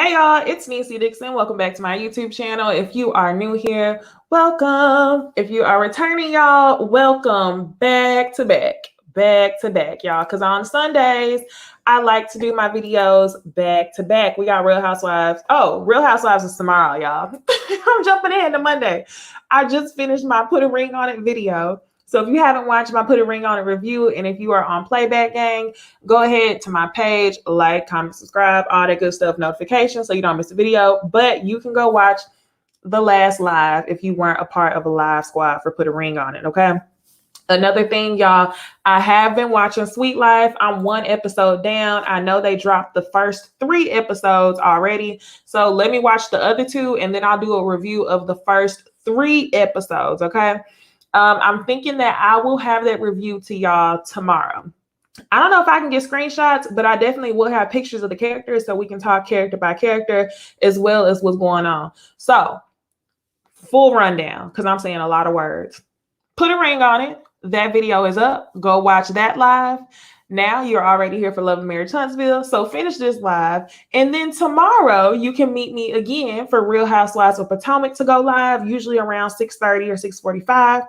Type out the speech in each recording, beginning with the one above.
Hey y'all, it's Necey Dixon. Welcome back to my YouTube channel. If you are new here, welcome. If you are returning, y'all, welcome back to back, y'all. Because on Sundays, I like to do my videos back to back. We got Real Housewives. Oh, Real Housewives is tomorrow, y'all. I'm jumping ahead to Monday. I just finished my Put a Ring on It video. So if you haven't watched my Put a Ring on It review, and if you are on Playback Gang, go ahead to my page, like, comment, subscribe, all that good stuff, notifications, so you don't miss a video. But you can go watch the last live if you weren't a part of a live squad for Put a Ring on It, okay? Another thing, y'all, I have been watching Sweet Life. I'm one episode down. I know they dropped the first 3 episodes already. So let me watch the other 2, and then I'll do a review of the first 3 episodes, okay? I'm thinking that I will have that review to y'all tomorrow. I don't know if I can get screenshots, but I definitely will have pictures of the characters so we can talk character by character as well as what's going on. So, full rundown, because I'm saying a lot of words. Put a ring on it. That video is up. Go watch that live. Now you're already here for Love and Marriage Huntsville. So finish this live. And then tomorrow you can meet me again for Real Housewives of Potomac to go live, usually around 6:30 or 6:45.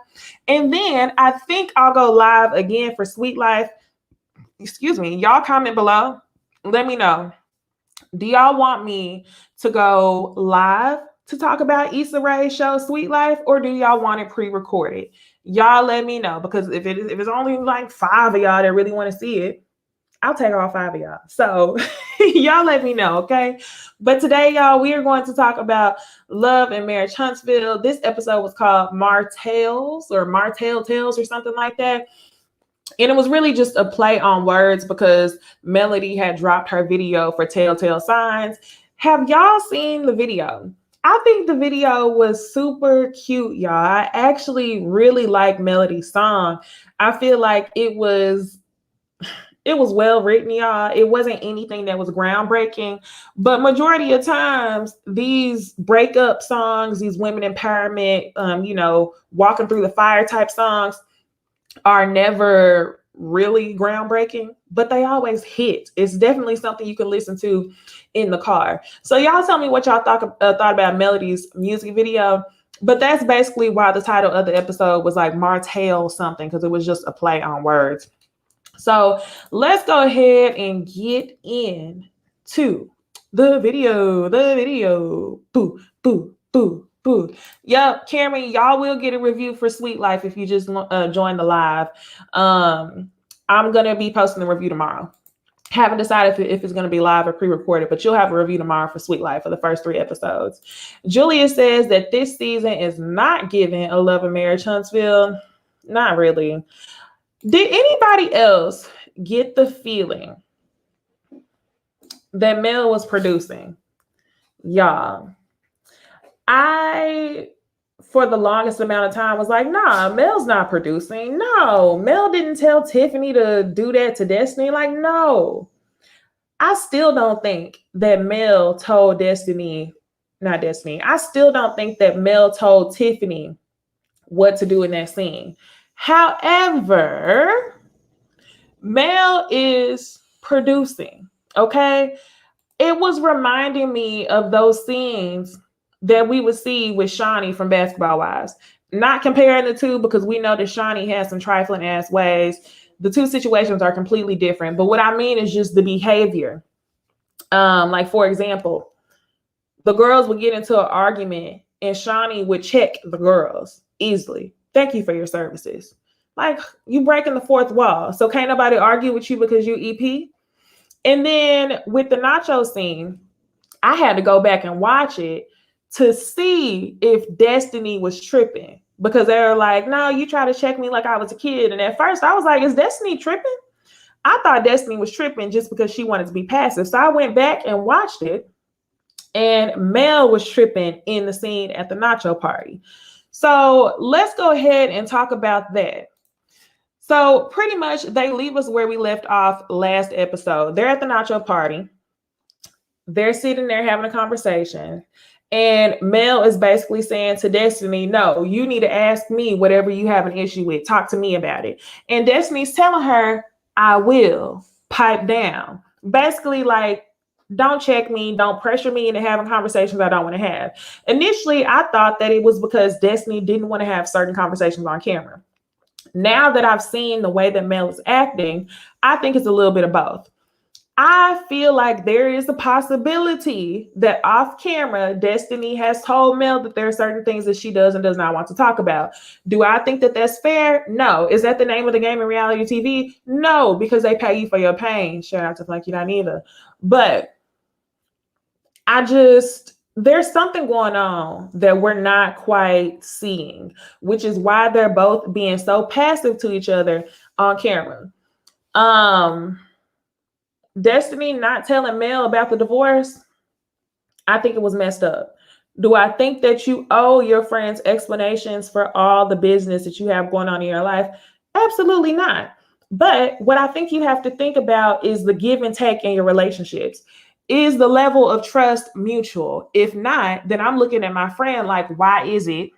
And then I think I'll go live again for Sweet Life. Excuse me. Y'all comment below. Let me know. Do y'all want me to go live to talk about Issa Rae's show Sweet Life, or do y'all want it pre-recorded? Y'all let me know, because if it's only like 5 of y'all that really want to see it, I'll take all 5 of y'all. So y'all let me know, okay? But today, y'all, we are going to talk about Love and Marriage Huntsville. This episode was called Martell's or Martell Tales or something like that. And it was really just a play on words because Melody had dropped her video for Telltale Signs. Have y'all seen the video? I think the video was super cute, y'all. I actually really like Melody's song. I feel like it was well written, y'all. It wasn't anything that was groundbreaking, but majority of times these breakup songs, these women empowerment, walking through the fire type songs are never really groundbreaking, but they always hit. It's definitely something you can listen to in the car. So y'all tell me what y'all thought about Melody's music video. But that's basically why the title of the episode was like Martell something, because it was just a play on words. So let's go ahead and get into the video. Boo, boo, boo. Boo. Yep, Cameron, y'all will get a review for Sweet Life if you just join the live. I'm going to be posting the review tomorrow. Haven't decided if it's going to be live or pre-recorded, but you'll have a review tomorrow for Sweet Life for the first 3 episodes. Julia says that this season is not giving a Love and Marriage Huntsville. Not really. Did anybody else get the feeling that Mel was producing? Y'all. I, for the longest amount of time, was like, nah, Mel's not producing. No, Mel didn't tell Tiffany to do that to Destiny. Like, no. I still don't think that Mel told I still don't think that Mel told Tiffany what to do in that scene. However, Mel is producing, okay? It was reminding me of those scenes that we would see with Shani from Basketball Wives. Not comparing the two, because we know that Shani has some trifling ass ways. The two situations are completely different. But what I mean is just the behavior. Like, for example, the girls would get into an argument and Shani would check the girls easily. Thank you for your services. Like, you breaking the 4th wall. So can't nobody argue with you because you EP? And then with the nacho scene, I had to go back and watch it to see if Destiny was tripping, because they were like, no, you try to check me like I was a kid. And at first I was like, is Destiny tripping? I thought Destiny was tripping just because she wanted to be passive. So I went back and watched it, and Mel was tripping in the scene at the nacho party. So let's go ahead and talk about that. So pretty much they leave us where we left off last episode. They're at the nacho party. They're sitting there having a conversation. And Mel is basically saying to Destiny, no, you need to ask me whatever you have an issue with. Talk to me about it. And Destiny's telling her, I will. Pipe down. Basically, like, Don't check me. Don't pressure me into having conversations I don't want to have. Initially, I thought that it was because Destiny didn't want to have certain conversations on camera. Now that I've seen the way that Mel is acting, I think it's a little bit of both. I feel like there is a possibility that off camera, Destiny has told Mel that there are certain things that she does and does not want to talk about. Do I think that that's fair? No. Is that the name of the game in reality TV? No, because they pay you for your pain. Shout out to Flunky Not Either. But there's something going on that we're not quite seeing, which is why they're both being so passive to each other on camera. Destiny not telling Mel about the divorce, I think it was messed up. Do I think that you owe your friends explanations for all the business that you have going on in your life? Absolutely not. But what I think you have to think about is the give and take in your relationships. Is the level of trust mutual? If not, then I'm looking at my friend like, why is it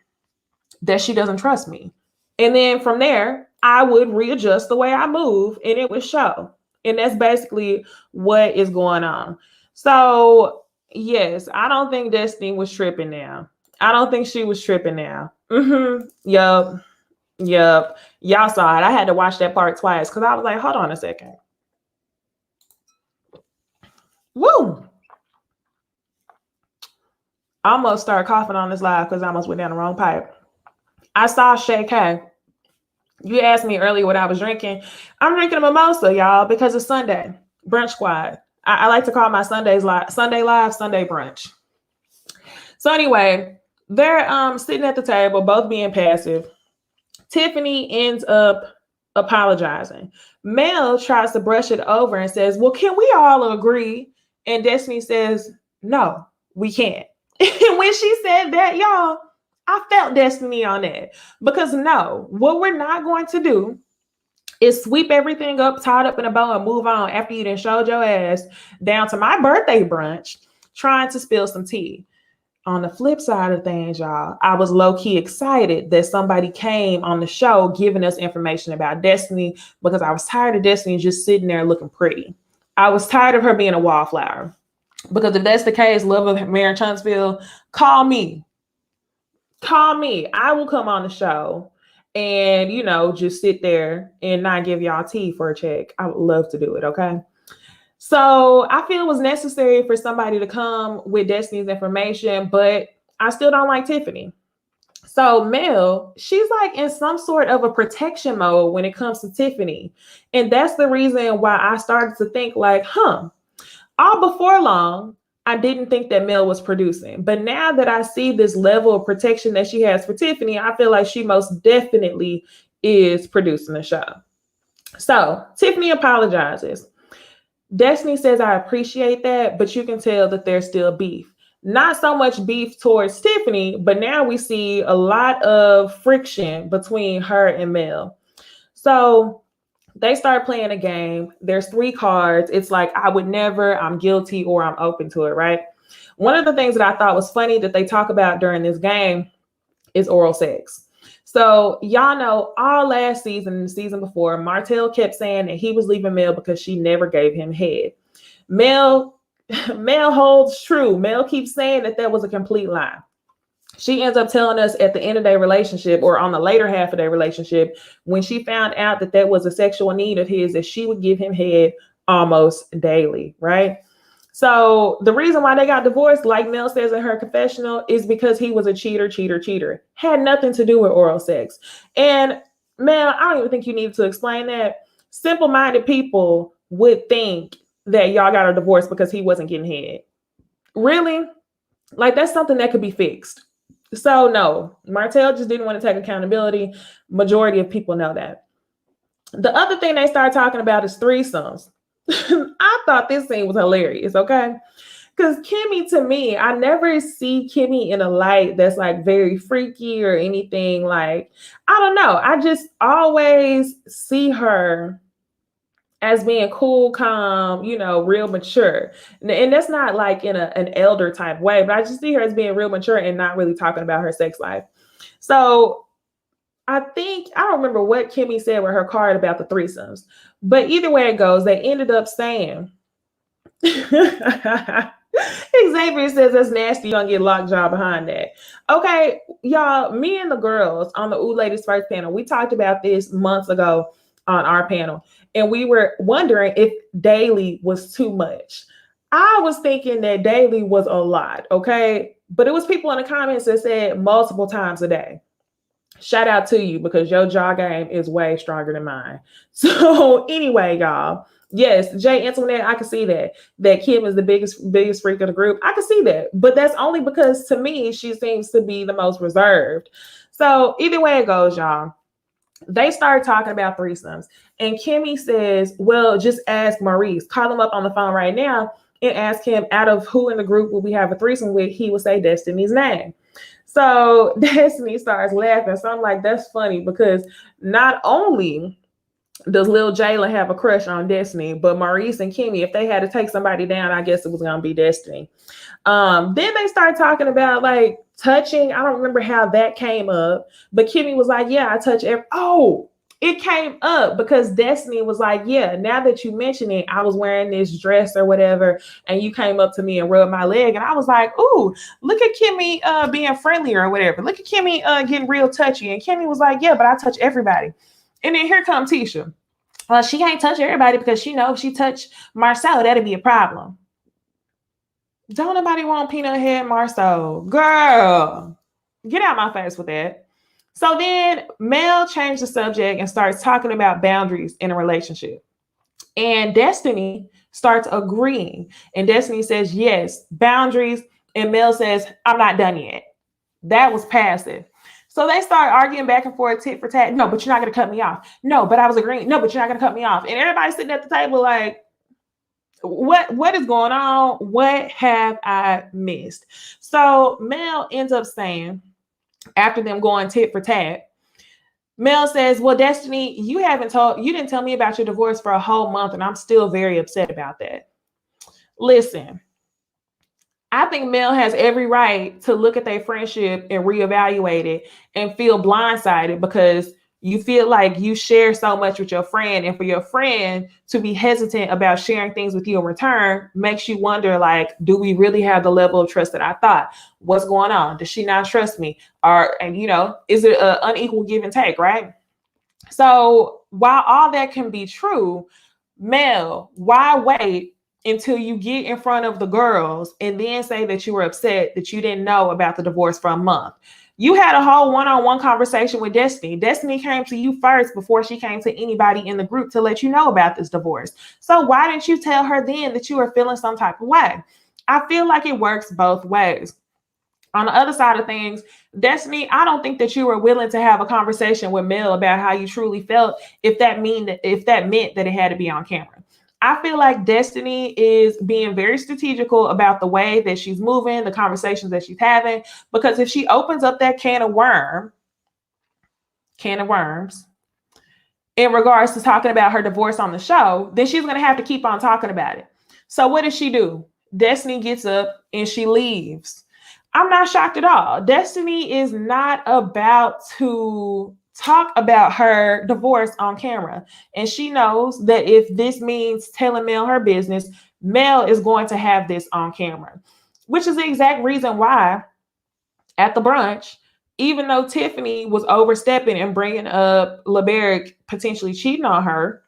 that she doesn't trust me? And then from there, I would readjust the way I move and it would show. And that's basically what is going on. So, yes, I don't think Destiny was tripping now. I don't think she was tripping now. Yup. Y'all saw it. I had to watch that part twice because I was like, hold on a second. Woo! I almost started coughing on this live because I almost went down the wrong pipe. I saw Shay K. You asked me earlier what I was drinking. I'm drinking a mimosa, y'all, because it's Sunday. Brunch squad. I like to call my Sunday live, Sunday brunch. So anyway, they're sitting at the table, both being passive. Tiffany ends up apologizing. Mel tries to brush it over and says, well, can we all agree? And Destiny says, no, we can't. And when she said that, y'all, I felt Destiny on that. Because no, what we're not going to do is sweep everything up, tied up in a bow and move on after you done showed your ass down to my birthday brunch trying to spill some tea. On the flip side of things, y'all, I was low-key excited that somebody came on the show giving us information about Destiny because I was tired of Destiny just sitting there looking pretty. I was tired of her being a wallflower. Because if that's the case, love of Mayor Huntsville, call me. I will come on the show and, just sit there and not give y'all tea for a check. I would love to do it. Okay. So I feel it was necessary for somebody to come with Destiny's information, but I still don't like Tiffany. So Mel, she's like in some sort of a protection mode when it comes to Tiffany. And that's the reason why I started to think like, all before long, I didn't think that Mel was producing. But now that I see this level of protection that she has for Tiffany, I feel like she most definitely is producing the show. So Tiffany apologizes. Destiny says, I appreciate that, but you can tell that there's still beef. Not so much beef towards Tiffany, but now we see a lot of friction between her and Mel. So they start playing a game. There's 3 cards. It's like, I would never, I'm guilty, or I'm open to it, right? One of the things that I thought was funny that they talk about during this game is oral sex. So y'all know all last season and the season before, Martell kept saying that he was leaving Mel because she never gave him head. Mel holds true. Mel keeps saying that was a complete lie. She ends up telling us at the end of their relationship, or on the later half of their relationship, when she found out that was a sexual need of his, that she would give him head almost daily, right? So the reason why they got divorced, like Mel says in her confessional, is because he was a cheater. Had nothing to do with oral sex. And Mel, I don't even think you need to explain that. Simple-minded people would think that y'all got a divorce because he wasn't getting head. Really? Like, that's something that could be fixed. So no, Martell just didn't want to take accountability. Majority of people know that. The other thing they start talking about is threesomes. I thought this scene was hilarious, okay? Because Kimmy, to me, I never see Kimmy in a light that's like very freaky or anything. Like, I don't know. I just always see her as being cool, calm, real mature. And that's not like in an elder type way, but I just see her as being real mature and not really talking about her sex life. So I don't remember what Kimmy said with her card about the threesomes, but either way it goes, they ended up saying Xavier says that's nasty. You're gonna get lockjaw behind that. Okay, y'all, me and the girls on the Ooh Ladies First panel, we talked about this months ago on our panel, and we were wondering if daily was too much. I was thinking that daily was a lot, okay? But it was people in the comments that said multiple times a day. Shout out to you because your jaw game is way stronger than mine. So anyway, y'all, yes, Jay Antoinette, I can see that Kim is the biggest freak of the group. I can see that, but that's only because to me she seems to be the most reserved. So either way it goes, y'all, they started talking about threesomes, and Kimmy says, "Well, just ask Maurice. Call him up on the phone right now and ask him out of who in the group will we have a threesome with. He will say Destiny's name." So Destiny starts laughing. So I'm like, that's funny because not only does Lil Jayla have a crush on Destiny, but Maurice and Kimmy, if they had to take somebody down, I guess it was gonna be Destiny. Then they start talking about like touching. I don't remember how that came up, but Kimmy was like, "Yeah, I touch every." Oh, it came up because Destiny was like, "Yeah, now that you mention it, I was wearing this dress or whatever, and you came up to me and rubbed my leg." And I was like, "Ooh, look at Kimmy being friendly or whatever. Look at Kimmy getting real touchy." And Kimmy was like, "Yeah, but I touch everybody." And then here comes Tisha. Well, she can't touch everybody because she knows if she touch Marcel, that'd be a problem. Don't nobody want peanut head Marcel. Girl, get out my face with that. So then Mel changed the subject and starts talking about boundaries in a relationship. And Destiny starts agreeing. And Destiny says, yes, boundaries. And Mel says, I'm not done yet. That was passive. So they start arguing back and forth, tit for tat. No, but you're not going to cut me off. No, but I was agreeing. No, but you're not going to cut me off. And everybody's sitting at the table like, what is going on? What have I missed? So Mel ends up saying, after them going tit for tat, Mel says, well, Destiny, you didn't tell me about your divorce for a whole month, and I'm still very upset about that. Listen, I think Mel has every right to look at their friendship and reevaluate it and feel blindsided because you feel like you share so much with your friend, and for your friend to be hesitant about sharing things with you in return makes you wonder, like, do we really have the level of trust that I thought? What's going on? Does she not trust me? Is it an unequal give and take, right? So while all that can be true, Mel, why wait until you get in front of the girls and then say that you were upset that you didn't know about the divorce for a month? You had a whole one-on-one conversation with Destiny. Destiny came to you first before she came to anybody in the group to let you know about this divorce. So why didn't you tell her then that you were feeling some type of way? I feel like it works both ways. On the other side of things, Destiny, I don't think that you were willing to have a conversation with Mel about how you truly felt if that meant that it had to be on camera. I feel like Destiny is being very strategical about the way that she's moving, the conversations that she's having, because if she opens up that can of worms in regards to talking about her divorce on the show, then she's going to have to keep on talking about it. So what does she do? Destiny gets up and she leaves. I'm not shocked at all. Destiny is not about to talk about her divorce on camera. And she knows that if this means telling Mel her business, Mel is going to have this on camera, which is the exact reason why at the brunch, even though Tiffany was overstepping and bringing up LeBerick potentially cheating on her,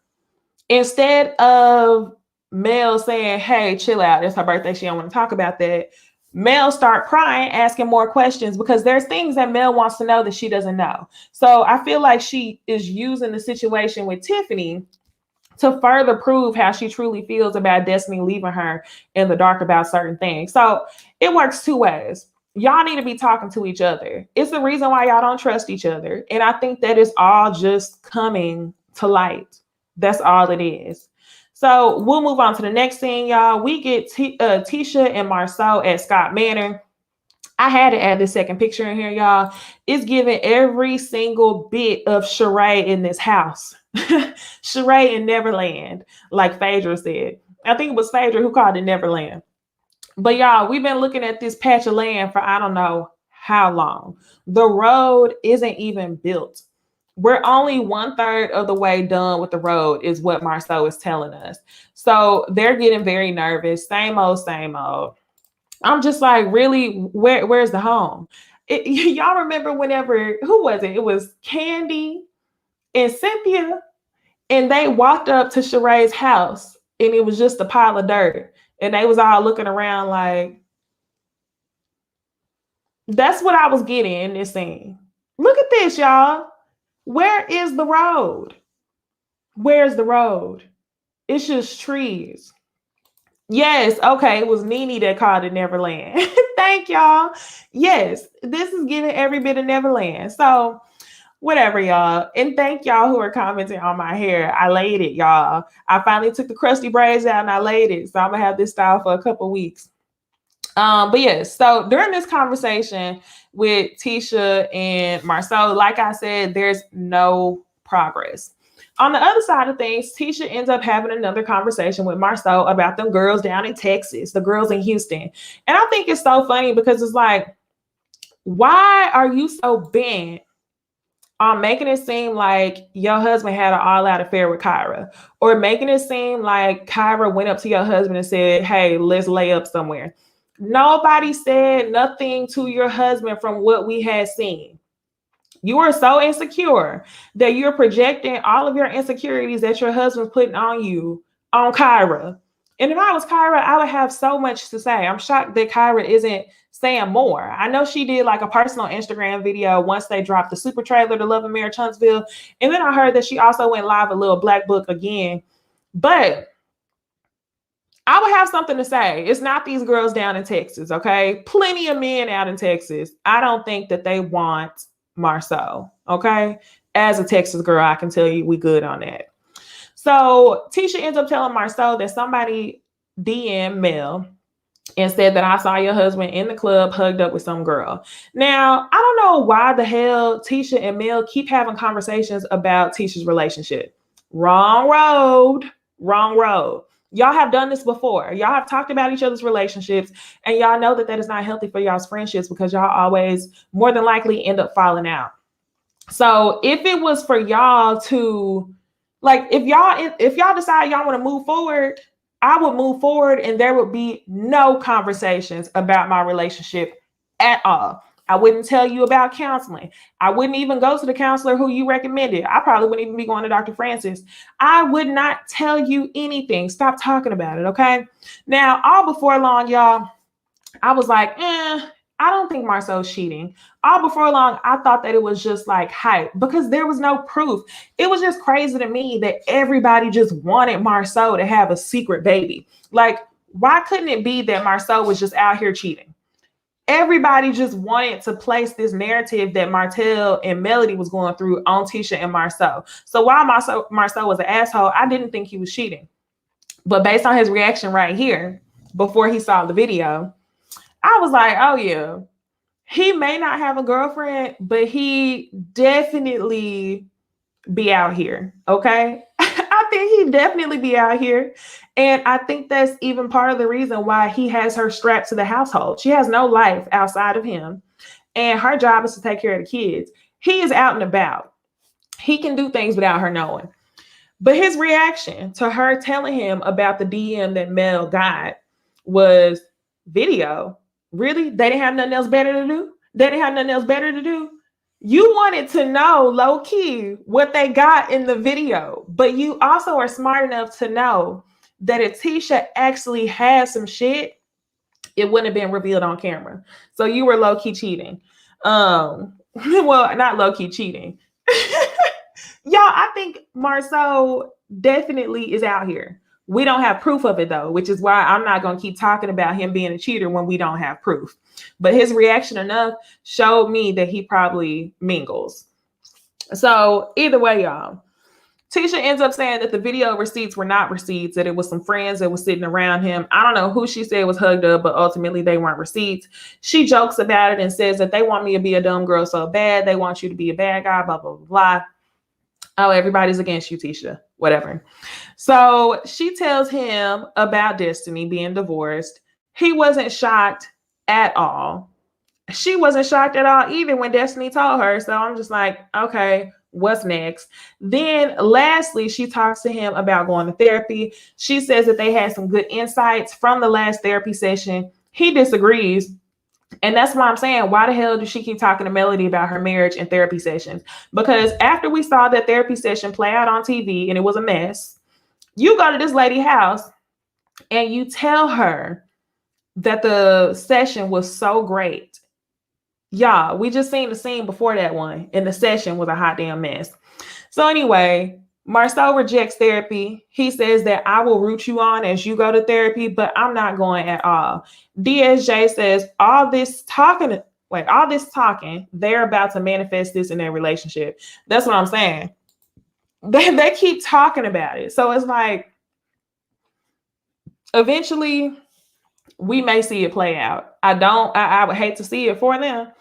instead of Mel saying, hey, chill out, it's her birthday, she don't want to talk about that, Mel start crying, asking more questions because there's things that Mel wants to know that she doesn't know. So I feel like she is using the situation with Tiffany to further prove how she truly feels about Destiny leaving her in the dark about certain things. So it works two ways. Y'all need to be talking to each other. It's the reason why y'all don't trust each other. And I think that is all just coming to light. That's all it is. So we'll move on to the next scene, y'all. We get Tisha and Marceau at Scott Manor. I had to add this second picture in here, y'all. It's giving every single bit of Charade in this house. Charade in Neverland, like Phaedra said. I think it was Phaedra who called it Neverland. But y'all, we've been looking at this patch of land for I don't know how long. The road isn't even built. We're only 1/3 of the way done with the road, is what Marceau is telling us. So they're getting very nervous. Same old, same old. I'm just like, really, where's the home? Y'all remember whenever, who was it? It was Candy and Cynthia, and they walked up to Charade's house, and it was just a pile of dirt, and they was all looking around like, that's what I was getting in this scene. Look at this, y'all. Where is the road? Where's the road? It's just trees. Yes, okay, it was Nene that called it Neverland. Thank y'all. Yes, this is giving every bit of Neverland. So whatever, y'all. And thank y'all who are commenting on my hair. I laid it, y'all. I finally took the crusty braids out and I laid it. So I'm gonna have this style for a couple weeks. But yes, so during this conversation with Tisha and Marceau, like I said, there's no progress. On the other side of things, Tisha ends up having another conversation with Marceau about them girls down in Texas, the girls in Houston. And I think it's so funny because it's like, why are you so bent on making it seem like your husband had an all-out affair with Kyra, or making it seem like Kyra went up to your husband and said, hey, let's lay up somewhere? Nobody said nothing to your husband from what we had seen. You are so insecure that you're projecting all of your insecurities that your husband's putting on you on Kyra. And if I was Kyra, I would have so much to say. I'm shocked that Kyra isn't saying more. I know she did like a personal Instagram video once they dropped the super trailer to Love and Marriage Huntsville. And then I heard that she also went live a little Black Book again. But I would have something to say. It's not these girls down in Texas, okay? Plenty of men out in Texas. I don't think that they want Marceau, okay? As a Texas girl, I can tell you we good on that. So Tisha ends up telling Marceau that somebody DM Mel and said that I saw your husband in the club hugged up with some girl. Now, I don't know why the hell Tisha and Mel keep having conversations about Tisha's relationship. Wrong road, wrong road. Y'all have done this before. Y'all have talked about each other's relationships, and y'all know that that is not healthy for y'all's friendships because y'all always more than likely end up falling out. So if it was for y'all to, like, if y'all decide y'all want to move forward, I would move forward and there would be no conversations about my relationship at all. I wouldn't tell you about counseling. I wouldn't even go to the counselor who you recommended. I probably wouldn't even be going to Dr. Francis. I would not tell you anything. Stop talking about it, okay? Now, all before long, y'all, I was like, I don't think Marceau's cheating. All before long, I thought that it was just like hype because there was no proof. It was just crazy to me that everybody just wanted Marceau to have a secret baby. Like, why couldn't it be that Marceau was just out here cheating? Everybody just wanted to place this narrative that Martell and Melody was going through on Tisha and Marceau. So while Marceau was an asshole, I didn't think he was cheating. But based on his reaction right here, before he saw the video, I was like, oh yeah, he may not have a girlfriend, but he definitely be out here, okay? I think he'd definitely be out here. And I think that's even part of the reason why he has her strapped to the household. She has no life outside of him. And her job is to take care of the kids. He is out and about. He can do things without her knowing. But his reaction to her telling him about the DM that Mel got was, video? Really? They didn't have nothing else better to do? They didn't have nothing else better to do? You wanted to know low key what they got in the video, but you also are smart enough to know that if Tisha actually had some shit, it wouldn't have been revealed on camera. So you were low key cheating. Well, not low key cheating. Y'all, I think Marceau definitely is out here. We don't have proof of it though, which is why I'm not going to keep talking about him being a cheater when we don't have proof. But his reaction enough showed me that he probably mingles. So either way, y'all, Tisha ends up saying that the video receipts were not receipts, that it was some friends that was sitting around him. I don't know who she said was hugged up, but ultimately they weren't receipts. She jokes about it and says that they want me to be a dumb girl so bad. They want you to be a bad guy, blah, blah, blah, blah. Oh, everybody's against you, Tisha. Whatever. So she tells him about Destiny being divorced. He wasn't shocked at all. She wasn't shocked at all, even when Destiny told her. So I'm just like, okay, What's next? Then lastly, she talks to him about going to therapy. She says that they had some good insights from the last therapy session. He disagrees. And that's why I'm saying, why the hell does she keep talking to Melody about her marriage and therapy sessions? Because after we saw that therapy session play out on TV and it was a mess, you go to this lady's house and you tell her that the session was so great. Y'all, we just seen the scene before that one, and the session was a hot damn mess. So anyway, Marceau rejects therapy. He says that I will root you on as you go to therapy, but I'm not going at all. DSJ says all this talking, they're about to manifest this in their relationship. That's what I'm saying. They keep talking about it. So it's like, eventually we may see it play out. I would hate to see it for them,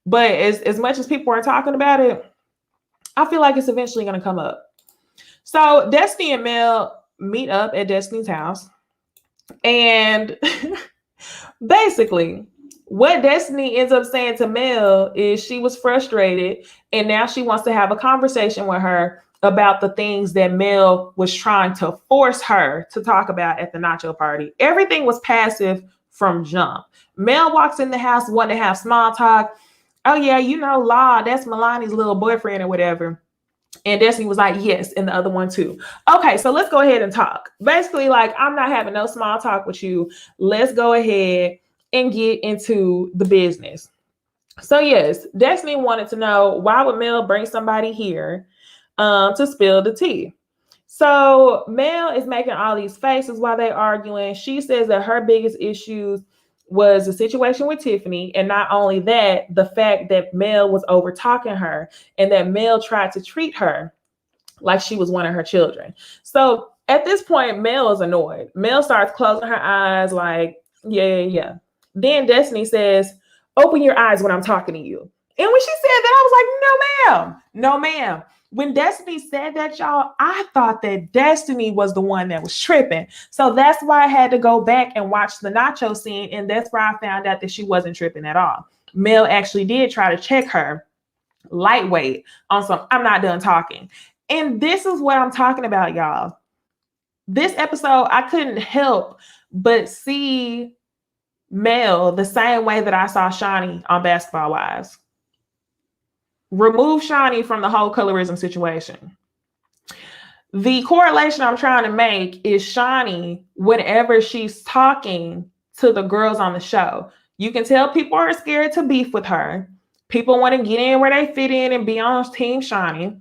but as much as people are talking about it, I feel like it's eventually going to come up. So Destiny and Mel meet up at Destiny's house. And basically, what Destiny ends up saying to Mel is she was frustrated. And now she wants to have a conversation with her about the things that Mel was trying to force her to talk about at the nacho party. Everything was passive from jump. Mel walks in the house wanting to have small talk. Oh, yeah, you know, Law, that's Milani's little boyfriend or whatever. And Destiny was like, yes, and the other one too. Okay, so let's go ahead and talk. Basically, like, I'm not having no small talk with you. Let's go ahead and get into the business. So yes, Destiny wanted to know, why would Mel bring somebody here to spill the tea? So Mel is making all these faces while they're arguing. She says that her biggest issues was the situation with Tiffany. And not only that, the fact that Mel was over talking her and that Mel tried to treat her like she was one of her children. So at this point, Mel is annoyed. Mel starts closing her eyes like, yeah. Then Destiny says, open your eyes when I'm talking to you. And when she said that, I was like, no, ma'am. When Destiny said that, y'all, I thought that Destiny was the one that was tripping. So that's why I had to go back and watch the nacho scene. And that's where I found out that she wasn't tripping at all. Mel actually did try to check her lightweight on some, I'm not done talking. And this is what I'm talking about, y'all. This episode, I couldn't help but see Mel the same way that I saw Shawnee on Basketball Wives. Remove Shawnee from the whole colorism situation. The correlation I'm trying to make is Shawnee, whenever she's talking to the girls on the show, you can tell people are scared to beef with her. People want to get in where they fit in and be on Team Shawnee.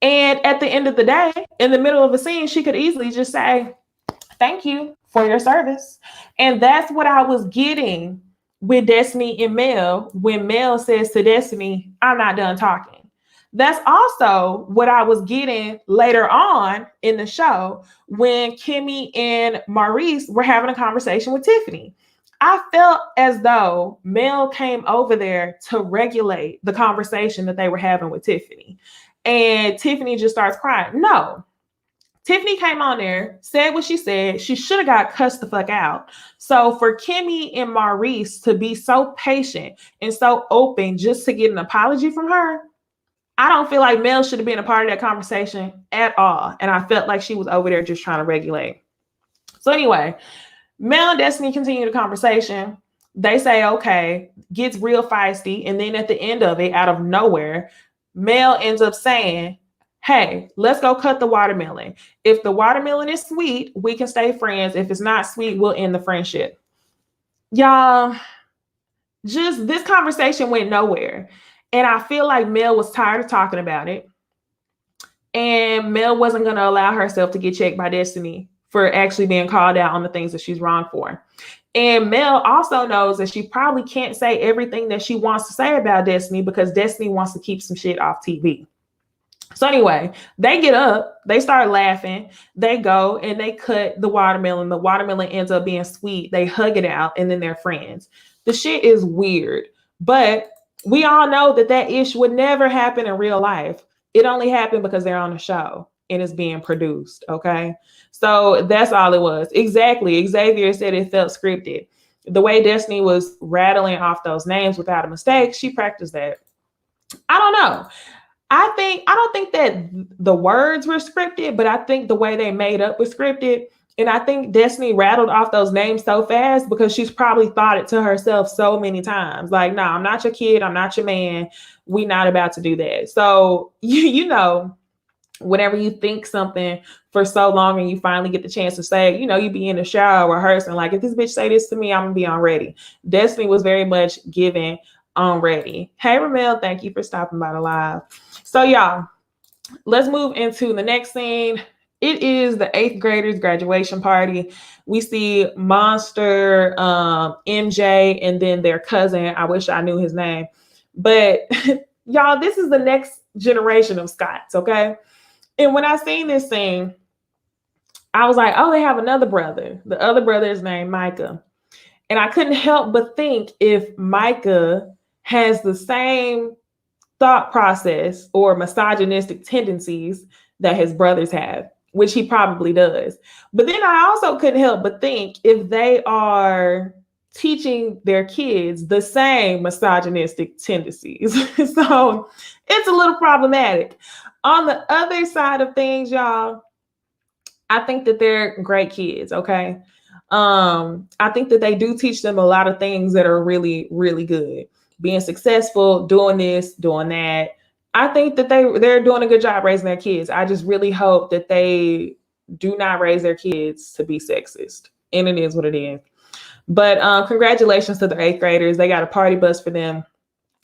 And at the end of the day, in the middle of a scene, she could easily just say, thank you for your service. And that's what I was getting with Destiny and Mel when Mel says to Destiny, I'm not done talking. That's also what I was getting later on in the show when Kimmy and Maurice were having a conversation with Tiffany. I felt as though Mel came over there to regulate the conversation that they were having with Tiffany. And Tiffany just starts crying. No. Tiffany came on there, said what she said. She should have got cussed the fuck out. So for Kimmy and Maurice to be so patient and so open just to get an apology from her, I don't feel like Mel should have been a part of that conversation at all. And I felt like she was over there just trying to regulate. So anyway, Mel and Destiny continue the conversation. They say, okay, gets real feisty. And then at the end of it, out of nowhere, Mel ends up saying, hey, let's go cut the watermelon. If the watermelon is sweet, we can stay friends. If it's not sweet, we'll end the friendship. Y'all, just this conversation went nowhere. And I feel like Mel was tired of talking about it. And Mel wasn't going to allow herself to get checked by Destiny for actually being called out on the things that she's wrong for. And Mel also knows that she probably can't say everything that she wants to say about Destiny because Destiny wants to keep some shit off TV. So anyway, they get up, they start laughing, they go and they cut the watermelon. The watermelon ends up being sweet. They hug it out and then they're friends. The shit is weird, but we all know that ish would never happen in real life. It only happened because they're on the show and it's being produced. Okay. So that's all it was. Exactly. Xavier said it felt scripted. The way Destiny was rattling off those names without a mistake, she practiced that. I don't know. I don't think that the words were scripted, but I think the way they made up was scripted. And I think Destiny rattled off those names so fast because she's probably thought it to herself so many times. Like, no, I'm not your kid. I'm not your man. We not about to do that. So, you know, whenever you think something for so long and you finally get the chance to say it, you know, you be in the shower rehearsing, like, if this bitch say this to me, I'm gonna be on ready. Destiny was very much given on ready. Hey, Ramel, thank you for stopping by the live. So, y'all, let's move into the next scene. It is the 8th graders graduation party. We see Monster, MJ, and then their cousin. I wish I knew his name. But y'all, this is the next generation of Scotts, okay? And when I seen this scene, I was like, oh, they have another brother. The other brother is named Micah. And I couldn't help but think if Micah has the same thought process or misogynistic tendencies that his brothers have, which he probably does. But then I also couldn't help but think if they are teaching their kids the same misogynistic tendencies. So it's a little problematic. On the other side of things, y'all, I think that they're great kids, okay? I think that they do teach them a lot of things that are really, really good. Being successful, doing this, doing that. I think that they're doing a good job raising their kids. I just really hope that they do not raise their kids to be sexist. And it is what it is. But congratulations to the 8th graders. They got a party bus for them.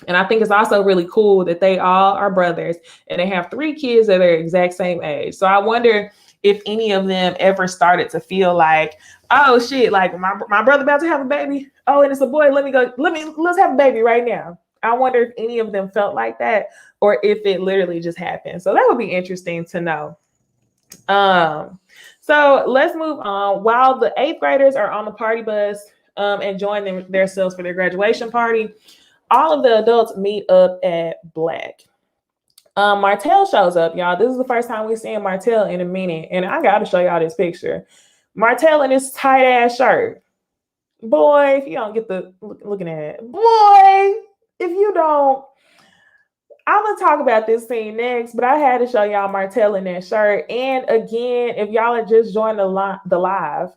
And I think it's also really cool that they all are brothers and they have 3 kids that are exact same age. So I wonder if any of them ever started to feel like, oh shit, like my brother about to have a baby. Oh, and it's a boy. Let's have a baby right now. I wonder if any of them felt like that or if it literally just happened. So that would be interesting to know. So let's move on. While the 8th graders are on the party bus enjoying themselves for their graduation party, all of the adults meet up at Black. Martell shows up, y'all. This is the first time we've seen Martell in a minute, and I got to show y'all this picture. Martell in this tight ass shirt. Boy, if you don't get the looking at it, boy, if you don't, I'm gonna talk about this scene next, but I had to show y'all Martell in that shirt. And again, if y'all are just joining the live,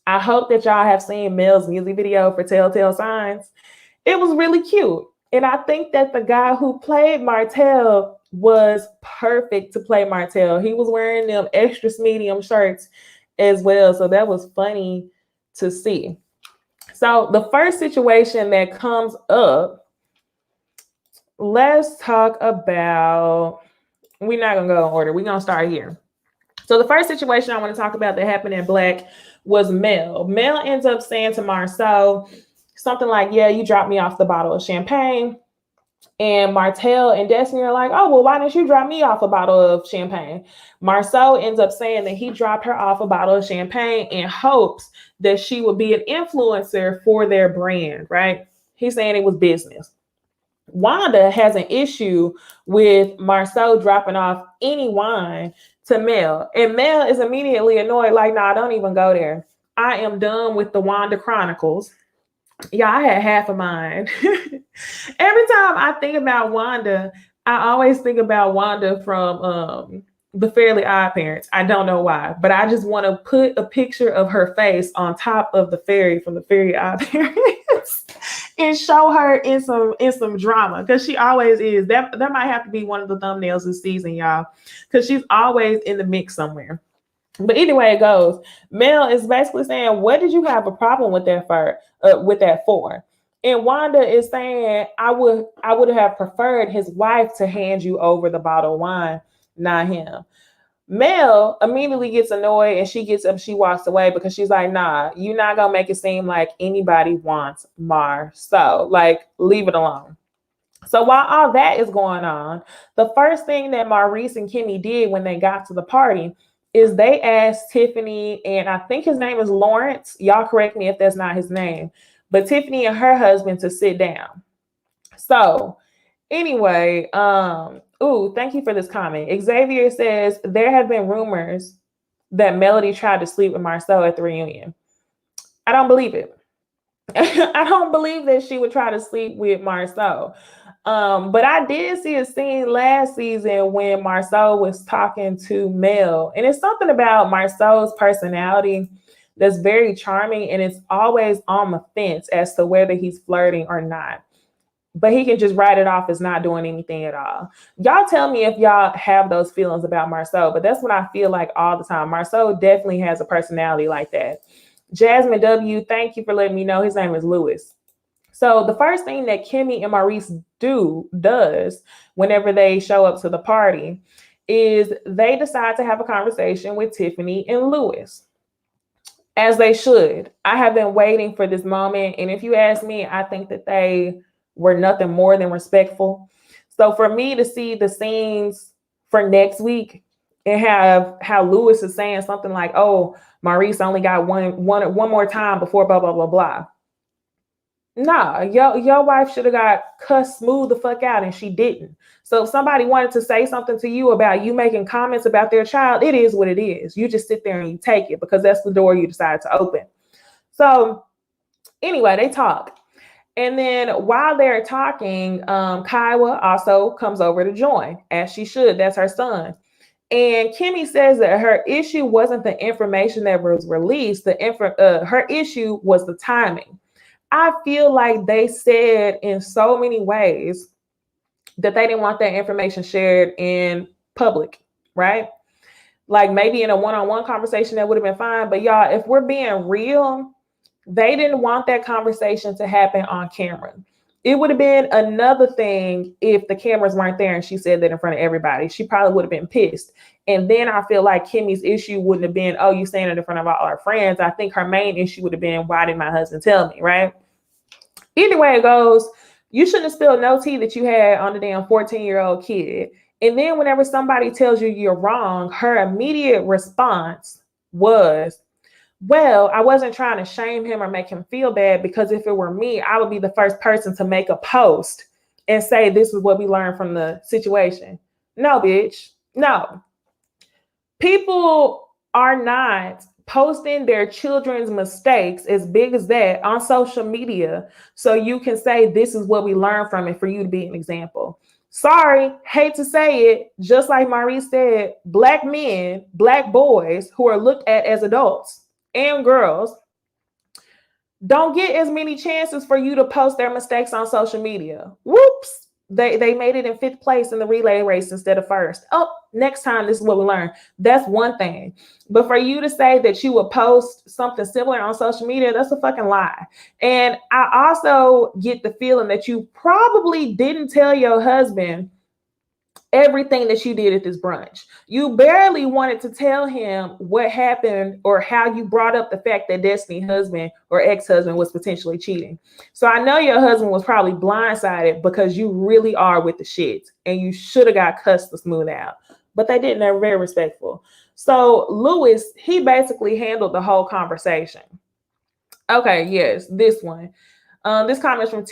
I hope that y'all have seen Mel's music video for Telltale Signs. It was really cute. And I think that the guy who played Martell was perfect to play Martell. He was wearing them extra medium shirts as well. So that was funny to see. So the first situation that comes up, let's talk about, we're not going to go in order. We're going to start here. So the first situation I want to talk about that happened in Black was Mel. Mel ends up saying to Marceau something like, yeah, you dropped me off the bottle of champagne. And Martell and Destiny are like, oh, well, why didn't you drop me off a bottle of champagne? Marceau ends up saying that he dropped her off a bottle of champagne in hopes that she would be an influencer for their brand, right? He's saying it was business. Wanda has an issue with Marceau dropping off any wine to Mel. And Mel is immediately annoyed, like, nah, don't even go there. I am done with the Wanda Chronicles. Yeah, I had half of mine. Every time I think about Wanda, I always think about Wanda from the Fairly Odd Parents. I don't know why, but I just want to put a picture of her face on top of the fairy from the Fairly Odd Parents and show her in some drama, because she always is. That might have to be one of the thumbnails this season, y'all, because she's always in the mix somewhere. But anyway, it goes. Mel is basically saying, what did you have a problem with that for? And Wanda is saying, I would have preferred his wife to hand you over the bottle of wine, not him. Mel immediately gets annoyed and she gets up, she walks away because she's like, nah, you're not gonna make it seem like anybody wants Marceau. Like, leave it alone. So while all that is going on, the first thing that Maurice and Kimmy did when they got to the party is they asked Tiffany, and I think his name is Lawrence. Y'all correct me if that's not his name, but Tiffany and her husband to sit down. So anyway, thank you for this comment. Xavier says there have been rumors that Melody tried to sleep with Marceau at the reunion. I don't believe it. I don't believe that she would try to sleep with Marceau. But I did see a scene last season when Marceau was talking to Mel, and it's something about Marceau's personality that's very charming, and it's always on the fence as to whether he's flirting or not. But he can just write it off as not doing anything at all. Y'all tell me if y'all have those feelings about Marceau, but that's what I feel like all the time. Marceau definitely has a personality like that. Jasmine W, thank you for letting me know his name is Lewis. So the first thing that Kimmy and Maurice does whenever they show up to the party is they decide to have a conversation with Tiffany and Lewis, as they should. I have been waiting for this moment, and if you ask me, I think that they were nothing more than respectful. So for me to see the scenes for next week and have how Lewis is saying something like, "Oh, Maurice only got one more time before blah blah blah blah." Nah, your wife should have got cussed smooth the fuck out, and she didn't. So if somebody wanted to say something to you about you making comments about their child, it is what it is. You just sit there and you take it because that's the door you decide to open. So anyway, they talk. And then while they're talking, Kiowa also comes over to join, as she should. That's her son. And Kimmy says that her issue wasn't the information that was released. Her issue was the timing. I feel like they said in so many ways that they didn't want that information shared in public, right? Like maybe in a one-on-one conversation that would have been fine. But y'all, if we're being real, they didn't want that conversation to happen on camera. It would have been another thing if the cameras weren't there and she said that in front of everybody. She probably would have been pissed. And then I feel like Kimmy's issue wouldn't have been, "Oh, you saying it in front of all our friends." I think her main issue would have been, "Why didn't my husband tell me?" Right? Either way it goes, you shouldn't have spilled no tea that you had on the damn 14-year-old kid. And then whenever somebody tells you you're wrong, her immediate response was, "Well, I wasn't trying to shame him or make him feel bad, because if it were me, I would be the first person to make a post and say this is what we learned from the situation." No, bitch. No. People are not posting their children's mistakes, as big as that, on social media so you can say this is what we learned from it for you to be an example. Sorry, hate to say it, just like Maurice said, Black men, Black boys who are looked at as adults and girls don't get as many chances for you to post their mistakes on social media. Whoops. They made it in 5th place in the relay race instead of 1st. Oh, next time, this is what we learned. That's one thing. But for you to say that you would post something similar on social media, that's a fucking lie. And I also get the feeling that you probably didn't tell your husband everything that you did at this brunch. You barely wanted to tell him what happened or how you brought up the fact that Destiny's husband or ex-husband was potentially cheating. So I know your husband was probably blindsided because you really are with the shit and you should have got cussed to smooth out. But they didn't. They're very respectful. So Lewis, he basically handled the whole conversation. Okay, yes, this one. This comment from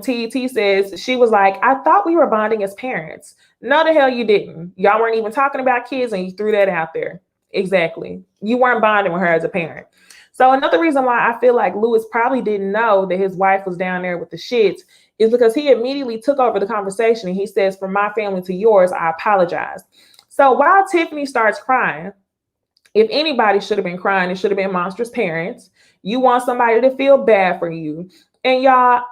T says, she was like, "I thought we were bonding as parents." No, the hell you didn't. Y'all weren't even talking about kids and you threw that out there. Exactly. You weren't bonding with her as a parent. So another reason why I feel like Lewis probably didn't know that his wife was down there with the shits is because he immediately took over the conversation and he says, "From my family to yours, I apologize." So while Tiffany starts crying, if anybody should have been crying, it should have been Monster's parents. You want somebody to feel bad for you. And y'all,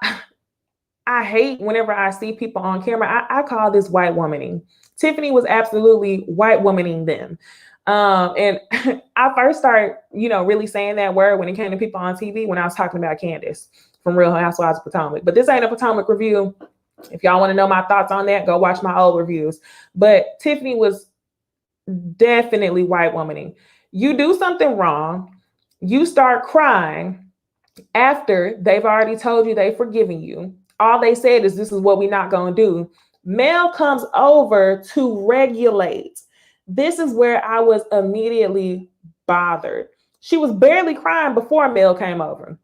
I hate whenever I see people on camera. I call this white womaning. Tiffany was absolutely white womaning them. And I first started, really saying that word when it came to people on TV when I was talking about Candace from Real Housewives of Potomac. But this ain't a Potomac review. If y'all want to know my thoughts on that, go watch my old reviews. But Tiffany was definitely white womaning. You do something wrong, you start crying after they've already told you they've forgiven you. All they said is, "This is what we're not going to do." Mel comes over to regulate. This is where I was immediately bothered. She was barely crying before Mel came over.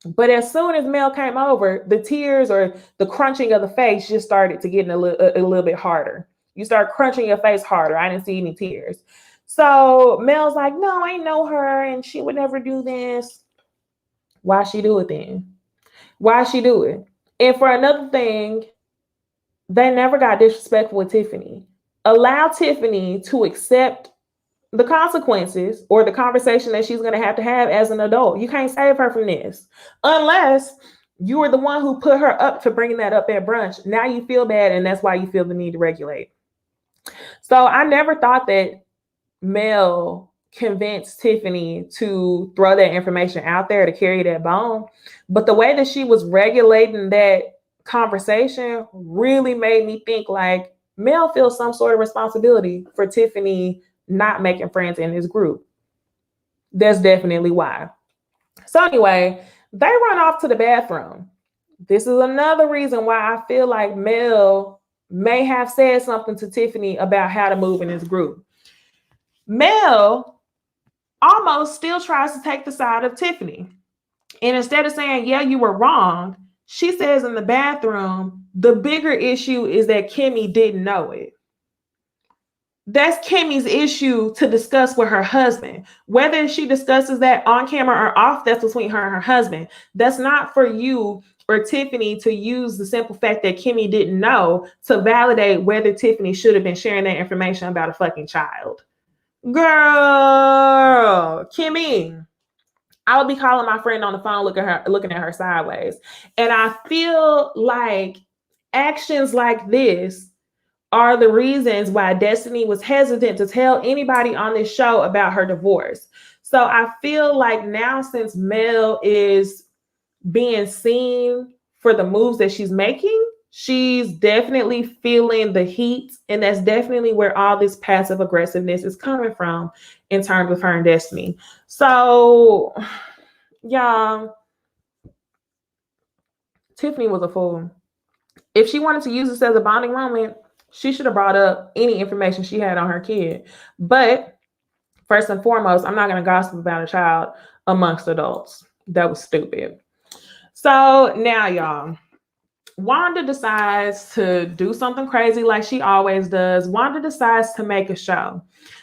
But as soon as Mel came over, the tears or the crunching of the face just started to get a little bit harder. You start crunching your face harder. I didn't see any tears. So Mel's like, "No, I know her and she would never do this." Why she do it then? Why she do it? And for another thing, they never got disrespectful with Tiffany. Allow Tiffany to accept the consequences or the conversation that she's going to have as an adult. You can't save her from this unless you were the one who put her up for bringing that up at brunch. Now you feel bad, and that's why you feel the need to regulate. So I never thought that Mel convinced Tiffany to throw that information out there to carry that bone. But the way that she was regulating that conversation really made me think like Mel feels some sort of responsibility for Tiffany not making friends in this group. That's definitely why. So anyway, they run off to the bathroom. This is another reason why I feel like Mel may have said something to Tiffany about how to move in this group. Mel almost still tries to take the side of Tiffany. And instead of saying, yeah, you were wrong, she says in the bathroom, the bigger issue is that Kimmy didn't know it. That's Kimmy's issue to discuss with her husband. Whether she discusses that on camera or off, that's between her and her husband. That's not for you or Tiffany to use the simple fact that Kimmy didn't know to validate whether Tiffany should have been sharing that information about a fucking child. Girl, Kimmy, I would be calling my friend on the phone, looking at her sideways. And I feel like actions like this are the reasons why Destiny was hesitant to tell anybody on this show about her divorce. So I feel like now, since Mel is being seen for the moves that she's making, she's definitely feeling the heat. And that's definitely where all this passive aggressiveness is coming from in terms of her and Destiny. So, y'all, Tiffany was a fool. If she wanted to use this as a bonding moment, she should have brought up any information she had on her kid. But first and foremost, I'm not going to gossip about a child amongst adults. That was stupid. So now, y'all, Wanda decides to do something crazy like she always does. Wanda decides to make a show.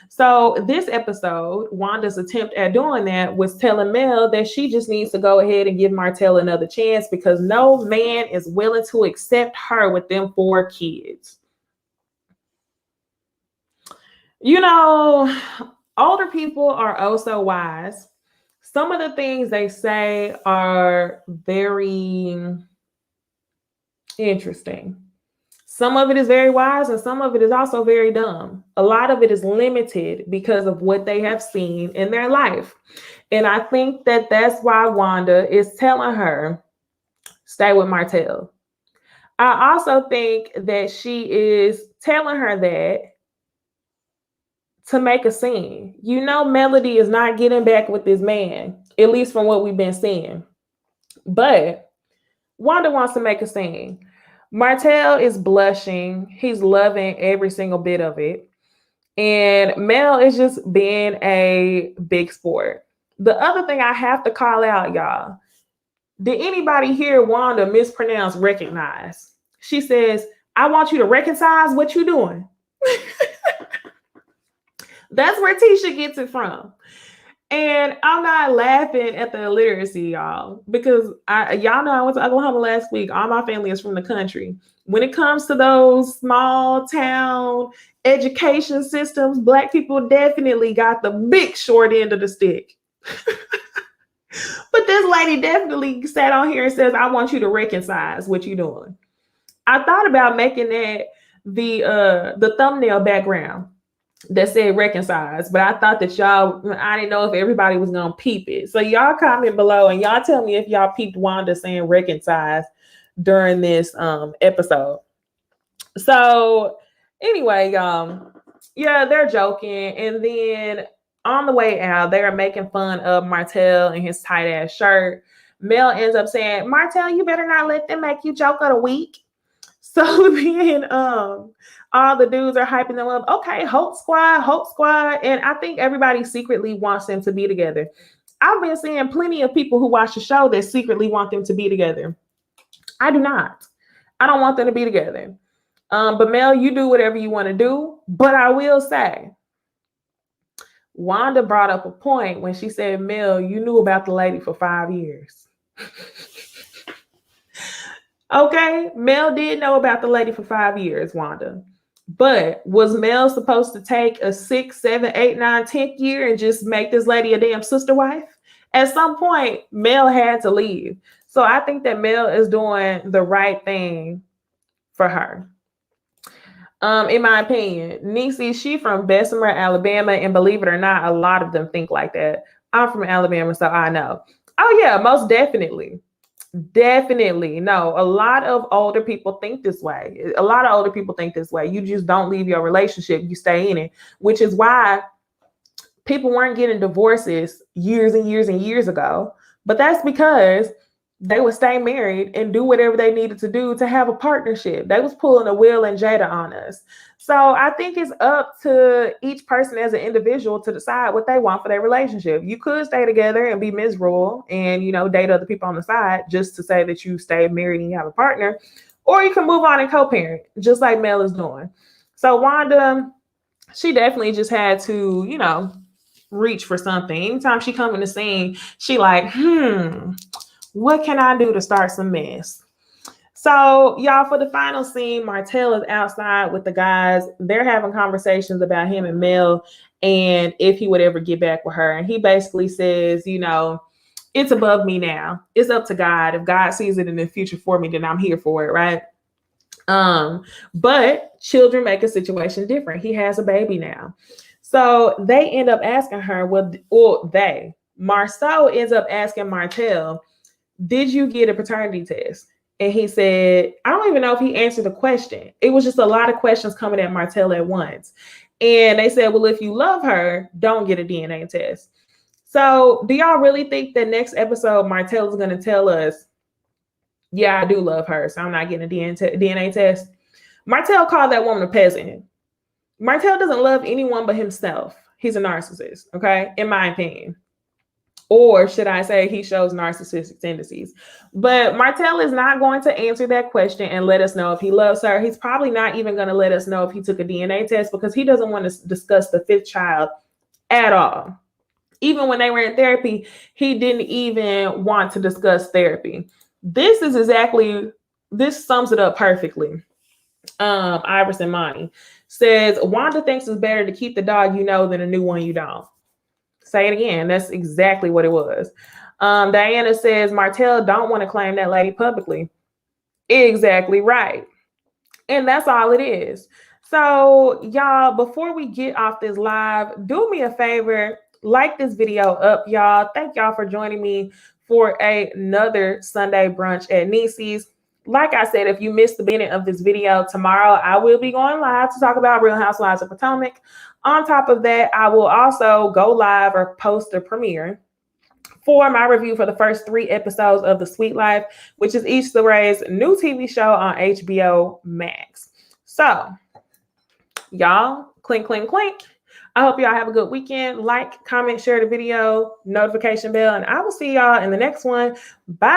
So this episode, Wanda's attempt at doing that was telling Mel that she just needs to go ahead and give Martell another chance because no man is willing to accept her with them 4 kids. You know, older people are oh so wise. Some of the things they say are very interesting. Some of it is very wise and some of it is also very dumb. A lot of it is limited because of what they have seen in their life. And I think that that's why Wanda is telling her, stay with Martell. I also think that she is telling her that to make a scene. You know, Melody is not getting back with this man, at least from what we've been seeing. But Wanda wants to make a scene. Martell is blushing. He's loving every single bit of it. And Mel is just being a big sport. The other thing I have to call out, y'all, did anybody hear Wanda mispronounce recognize? She says, I want you to reconcile what you doing. That's where Tisha gets it from. And I'm not laughing at the illiteracy, y'all, because y'all know I went to Oklahoma last week. All my family is from the country. When it comes to those small town education systems, Black people definitely got the big short end of the stick. But this lady definitely sat on here and says, I want you to reconcile what you're doing. I thought about making that the thumbnail background that said reconciles, but I thought that I didn't know if everybody was gonna peep it. So y'all comment below and y'all tell me if y'all peeped Wanda saying reconciles during this episode. So anyway, yeah, they're joking, and then on the way out, they are making fun of Martell and his tight ass shirt. Mel ends up saying, Martell, you better not let them make you joke of the week. So then all the dudes are hyping them up. Okay, Hope Squad. And I think everybody secretly wants them to be together. I've been seeing plenty of people who watch the show that secretly want them to be together. I do not. I don't want them to be together. But Mel, you do whatever you want to do. But I will say, Wanda brought up a point when she said, Mel, you knew about the lady for 5 years. Okay, Mel did know about the lady for 5 years, Wanda. But was Mel supposed to take a 6, 7, 8, 9, 10th year and just make this lady a damn sister wife? At some point, Mel had to leave. So I think that Mel is doing the right thing for her. In my opinion, Necey, she from Bessemer, Alabama, and believe it or not, a lot of them think like that. I'm from Alabama, so I know. Oh yeah, most definitely. Definitely. No, a lot of older people think this way. A lot of older people think this way. You just don't leave your relationship, you stay in it, which is why people weren't getting divorces years and years and years ago. But that's because they would stay married and do whatever they needed to do to have a partnership. They was pulling a Will and Jada on us. So I think it's up to each person as an individual to decide what they want for their relationship. You could stay together and be miserable and, you know, date other people on the side just to say that you stay married and you have a partner, or you can move on and co-parent just like Mel is doing. So Wanda, she definitely just had to, you know, reach for something. Anytime she come in the scene, she like, what can I do to start some mess? So, y'all, for the final scene, Martell is outside with the guys. They're having conversations about him and Mel and if he would ever get back with her. And he basically says, you know, it's above me now. It's up to God. If God sees it in the future for me, then I'm here for it, right? But children make a situation different. He has a baby now. So they end up asking her, Marceau ends up asking Martell, did you get a paternity test? And he said, I don't even know if he answered the question. It was just a lot of questions coming at Martell at once. And they said, well, if you love her, don't get a DNA test. So do y'all really think that next episode, Martell is going to tell us, yeah, I do love her, so I'm not getting a DNA test? Martell called that woman a peasant. Martell doesn't love anyone but himself. He's a narcissist, okay? In my opinion. Or should I say he shows narcissistic tendencies. But Martell is not going to answer that question and let us know if he loves her. He's probably not even going to let us know if he took a DNA test because he doesn't want to discuss the 5th child at all. Even when they were in therapy, he didn't even want to discuss therapy. This sums it up perfectly. Iverson Monty says, Wanda thinks it's better to keep the dog you know than a new one you don't. Say it again. That's exactly what it was. Diana says, Martell don't want to claim that lady publicly. Exactly right. And that's all it is. So y'all, before we get off this live, do me a favor, like this video up, y'all. Thank y'all for joining me for another Sunday brunch at Necey's. Like I said, if you missed the beginning of this video, tomorrow I will be going live to talk about Real Housewives of Potomac. On top of that, I will also go live or post a premiere for my review for the first 3 episodes of The Sweet Life, which is Issa Rae's new TV show on HBO Max. So, y'all, clink, clink, clink. I hope y'all have a good weekend. Like, comment, share the video, notification bell, and I will see y'all in the next one. Bye.